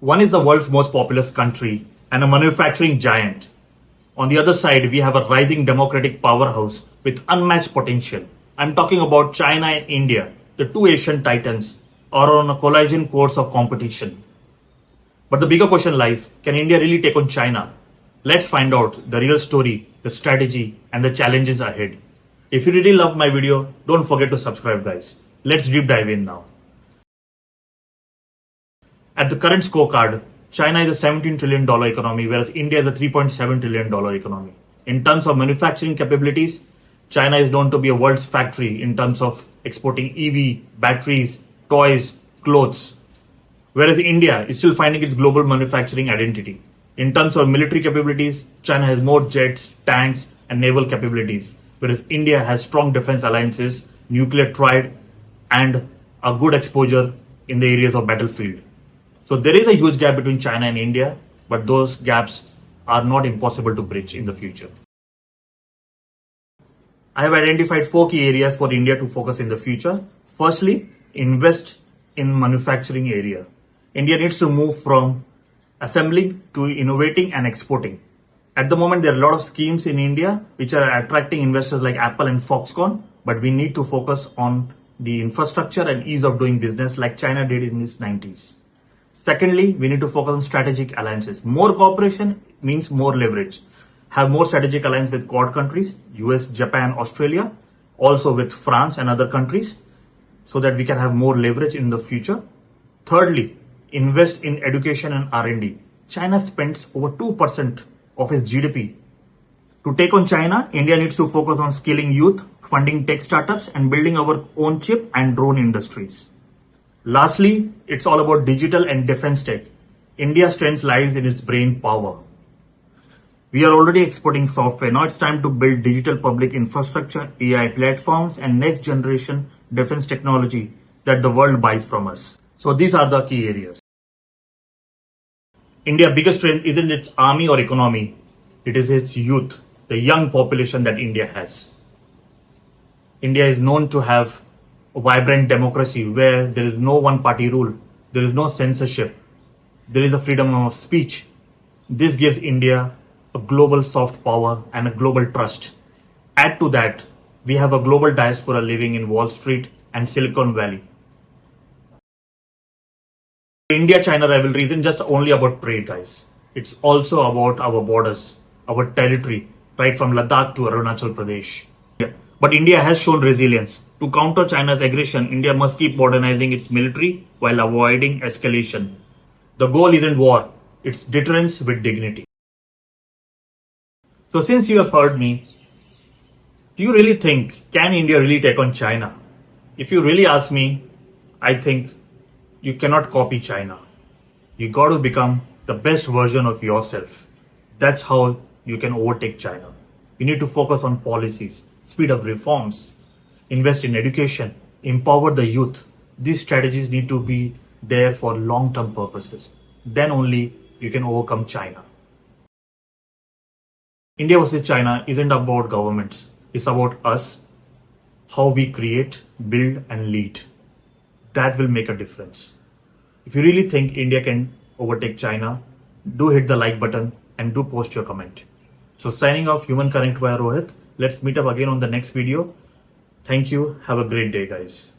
One is the world's most populous country and a manufacturing giant. On the other side, we have a rising democratic powerhouse with unmatched potential. I'm talking about China and India. The two Asian titans are on a collision course of competition. But the bigger question lies, can India really take on China? Let's find out the real story, the strategy, and the challenges ahead. If you really loved my video, don't forget to subscribe, guys. Let's deep dive in now. At the current scorecard, China is a $17 trillion economy, whereas India is a $3.7 trillion economy. In terms of manufacturing capabilities, China is known to be a world's factory in terms of exporting EV, batteries, toys, clothes. Whereas India is still finding its global manufacturing identity. In terms of military capabilities, China has more jets, tanks, and naval capabilities, whereas India has strong defense alliances, nuclear triad, and a good exposure in the areas of battlefield. So there is a huge gap between China and India, but those gaps are not impossible to bridge in the future. I have identified 4 key areas for India to focus in the future. Firstly, invest in manufacturing area. India needs to move from assembling to innovating and exporting. At the moment, there are a lot of schemes in India which are attracting investors like Apple and Foxconn, but we need to focus on the infrastructure and ease of doing business like China did in its 90s. Secondly, we need to focus on strategic alliances. More cooperation means more leverage. Have more strategic alliance with Quad countries, US, Japan, Australia, also with France and other countries, so that we can have more leverage in the future. Thirdly, invest in education and R&D. China spends over 2% of its GDP. To take on China, India needs to focus on skilling youth, funding tech startups, and building our own chip and drone industries. Lastly, it's all about digital and defense tech. India's strength lies in its brain power. We are already exporting software. Now it's time to build digital public infrastructure, AI platforms, and next generation defense technology that the world buys from us. So these are the key areas. India's biggest strength isn't its army or economy. It is its youth, the young population that India has. India is known to have a vibrant democracy where there is no one party rule, there is no censorship, there is a freedom of speech. This gives India a global soft power and a global trust. Add to that, we have a global diaspora living in Wall Street and Silicon Valley. India-China rivalry isn't just only about trade, guys. It's also about our borders, our territory, right from Ladakh to Arunachal Pradesh. But India has shown resilience. To counter China's aggression, India must keep modernizing its military while avoiding escalation. The goal isn't war, it's deterrence with dignity. So since you have heard me, do you really think, can India really take on China? If you really ask me, I think you cannot copy China. You got to become the best version of yourself. That's how you can overtake China. You need to focus on policies, speed up reforms, invest in education, empower the youth. These strategies need to be there for long-term purposes. Then only you can overcome China. India versus China isn't about governments. It's about us, how we create, build, and lead. That will make a difference. If you really think India can overtake China, do hit the like button and do post your comment. So signing off, Human Connect via Rohit. Let's meet up again on the next video. Thank you. Have a great day, guys.